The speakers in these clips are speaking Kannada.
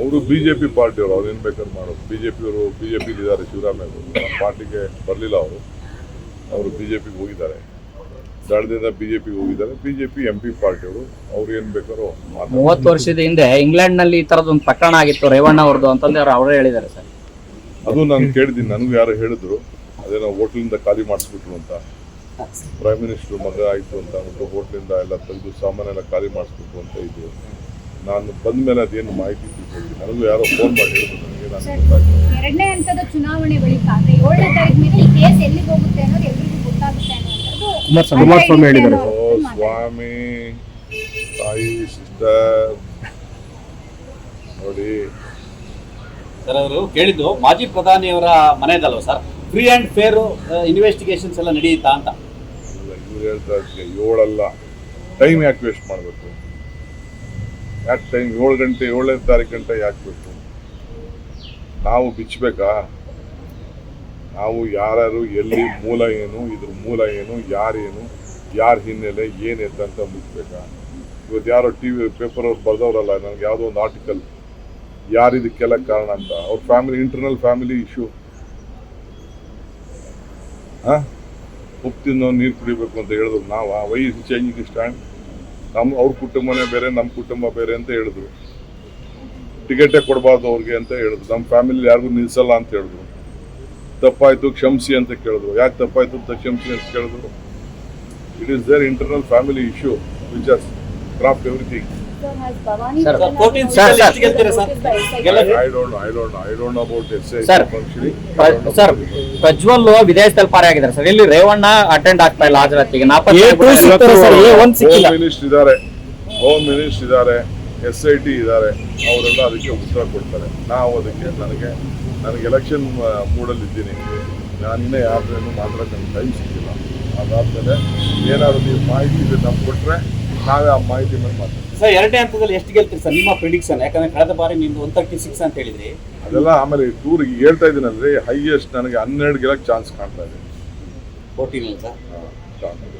ಅವರು ಬಿಜೆಪಿ ಪಾರ್ಟಿಯವರು, ಅವ್ರು ಏನು ಬೇಕಾದ್ರೆ ಮಾಡೋದು. ಬಿಜೆಪಿಯವರು ಬಿಜೆಪಿಲಿ ಇದ್ದಾರೆ, ಶಿವರಾಮಯ್ಯ ಅವರು ನಮ್ಮ ಪಾರ್ಟಿಗೆ ಬರಲಿಲ್ಲ. ಅವರು ಬಿಜೆಪಿಗೆ ಹೋಗಿದ್ದಾರೆ, ದಳದಿಂದ ಬಿಜೆಪಿಗೆ ಹೋಗಿದ್ದಾರೆ. ಬಿಜೆಪಿ MP ಪಾರ್ಟಿಯವರು, ಅವ್ರು ಏನು ಬೇಕಾದ್ರೂ 30 ವರ್ಷದ ಹಿಂದೆ ಇಂಗ್ಲೆಂಡ್ ನಲ್ಲಿ ಈ ತರದೊಂದು ಪ್ರಕರಣ ಆಗಿತ್ತು ರೇವಣ್ಣ ಅವ್ರದ್ದು ಅಂತಂದ್ರೆ ಅವರೇ ಹೇಳಿದ್ದಾರೆ ಸರ್. ಅದು ನಾನು ಕೇಳಿದ್ದೀನಿ, ನನಗೂ ಯಾರು ಹೇಳಿದ್ರು ಅದೇನೋ ಹೋಟ್ಲಿಂದ ಖಾಲಿ ಮಾಡಿಸ್ಬಿಟ್ರು ಅಂತ. ಪ್ರೈಮ್ ಮಿನಿಸ್ಟರ್ ಮಗ ಆಯಿತು ಅಂತ ಅಂದ್ಬಿಟ್ಟು ಹೋಟ್ಲಿಂದ ಎಲ್ಲ ತೆಗೆದು ಸಾಮಾನೆಲ್ಲ ಖಾಲಿ ಮಾಡಿಸ್ಬಿಟ್ರು ಅಂತ ಇದು. ನಾನು ಬಂದ ಮೇಲೆ ಅದೇನು ಮಾಹಿತಿ ತಿಳ್ಕೊಳ್ತೀನಿ. ನನಗೂ ಯಾರೋ ಫೋನ್ ಮಾಡಿ ಹೇಳಿದ್ರು ನನಗೆ. ನಾನು ಗೊತ್ತಾಗ್ತದೆ ಎರಡನೇ ಹಂತದ ಚುನಾವಣೆ ಬಳಿಕ ಅಂದ್ರೆ 7ನೇ ತಾರೀಕು ಮೇಲೆ ಈ ಕೇಸ್ ಎಲ್ಲಿಗೆ ಹೋಗುತ್ತೆ ಅನ್ನೋದು ಎಲ್ಲರಿಗೂ ಗೊತ್ತಾಗುತ್ತೆ ಅನ್ನೋದು ಕುಮಾರಸ್ವಾಮಿ ಹೇಳಿದ್ದಾರೆ. ಓ ಸ್ವಾಮಿ, ತಾಯಿ, ಸಿಸ್ಟರ್ ನೋಡಿ ಸರ್, ಅವರು ಕೇಳಿದ್ದು ಮಾಜಿ ಪ್ರಧಾನಿಯವರ ಮನೆದಲ್ವ sir, free and fair investigations ಎಲ್ಲ ನಡೆಯುತ್ತಾ ಅಂತ. ಇವ್ರು ಹೇಳ್ತಾ ಇದ್ದೆ 7 ಅಲ್ಲ, ಟೈಮ್ ಯಾಕೆ ವೇಸ್ಟ್ ಮಾಡಬೇಕು? ಯಾಕೆ ಟೈಮ್ 7 ಗಂಟೆ 7ನೇ ತಾರೀಕು ಗಂಟೆ ಯಾಕೆ ಬೇಕು? ನಾವು ಬಿಚ್ಚಬೇಕಾ? ನಾವು ಯಾರ್ಯಾರು, ಎಲ್ಲಿ ಮೂಲ ಏನು, ಇದ್ರ ಮೂಲ ಏನು, ಯಾರೇನು, ಯಾರ ಹಿನ್ನೆಲೆ ಏನಿದೆ ಅಂತ ಮುಗಿಸ್ಬೇಕಾ? ಇವತ್ತು ಯಾರೋ TV ಪೇಪರ್ ಅವ್ರು ಬರ್ದವ್ರಲ್ಲ, ನನಗೆ ಯಾವುದೋ ಒಂದು ಆರ್ಟಿಕಲ್ ಯಾರಿದಕ್ಕೆಲ್ಲ ಕಾರಣ ಅಂತ. ಅವ್ರ ಫ್ಯಾಮಿಲಿ, ಇಂಟರ್ನಲ್ ಫ್ಯಾಮಿಲಿ ಇಶ್ಯೂ. ಉಪ್ಪು ತಿನ್ನೋ ನೀರು ಕುಡಿಬೇಕು ಅಂತ ಹೇಳಿದ್ರು. ನಾವು ವೈ ಇಸ್ ಚೇಂಜಿಂಗ್ ಸ್ಟ್ಯಾಂಡ್? ಅವ್ರ ಕುಟುಂಬನೇ ಬೇರೆ, ನಮ್ಮ ಕುಟುಂಬ ಬೇರೆ ಅಂತ ಹೇಳಿದ್ರು. ಟಿಕೆಟೇ ಕೊಡಬಾರ್ದು ಅವ್ರಿಗೆ ಅಂತ ಹೇಳಿದ್ರು. ನಮ್ಮ ಫ್ಯಾಮಿಲಿ ಯಾರಿಗೂ ನಿಲ್ಲಿಸಲ್ಲ ಅಂತ ಹೇಳಿದ್ರು. ತಪ್ಪಾಯ್ತು ಕ್ಷಮಿಸಿ ಅಂತ ಕೇಳಿದ್ರು. ಯಾಕೆ ತಪ್ಪಾಯ್ತು ಅಂತ ಕ್ಷಮಿಸಿ ಅಂತ ಕೇಳಿದ್ರು? It is there internal family issue which has craft everything. Sir Prajwal ವಿದೇಶದಲ್ಲಿ ಪಾರಿ ಆಗಿದ್ದಾರೆ ಸರ್. ಇಲ್ಲಿ ರೇವಣ್ಣ ಅಟೆಂಡ್ ಆಗ್ತಾ ಇಲ್ಲ ಹಾಜರಾತಿಗೆ. ಹೋಮ್ ಮಿನಿಸ್ಟರ್ ಇದ್ದಾರೆ, SIT ಇದ್ದಾರೆ, ಅವರೆಲ್ಲ ಅದಕ್ಕೆ ಉತ್ತರ ಕೊಡ್ತಾರೆ. ನಾವು ಅದಕ್ಕೆ ನನಗೆ ಎಲೆಕ್ಷನ್ ಮೂಡಲ್ಲಿ ಇದ್ದೀನಿ. ನಾನಿನ್ನೇ ಯಾರೇನು ಮಾತಾಡೋಕ್ಕೆ ಟೈಮ್ ಸಿಕ್ಕಿಲ್ಲ. ಅದಾದ್ಮೇಲೆ ಏನಾದ್ರು ನೀವು ಮಾಹಿತಿ ಇದೆ ನಮ್ಗೆ ಕೊಟ್ಟರೆ ನಾವೇ ಆ ಮಾಹಿತಿ ಮೇಲೆ ಮಾತಾಡ್ತೀವಿ. ಸರ್, 2ನೇ ಹಂತದಲ್ಲಿ ಎಷ್ಟು ಗೆಲ್ತೀರಿ ಸರ್ ನಿಮ್ಮ ಪ್ರಿಡಿಕ್ಷನ್? ಯಾಕಂದ್ರೆ ಕಳೆದ ಬಾರಿ ನಿಮ್ದು 136 ಅಂತ ಹೇಳಿದ್ರಿ. ಅದೆಲ್ಲ ಆಮೇಲೆ ಟೂರ್ಗೆ ಹೇಳ್ತಾ ಇದ್ದೀನಲ್ರಿ, ಹೈಯೆಸ್ಟ್ ನನಗೆ 12 ಗೆಲ್ಲಕ್ಕೆ ಚಾನ್ಸ್ ಕಾಣ್ತಾ ಇದೆ 14 sir.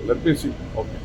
Let me C. Okay.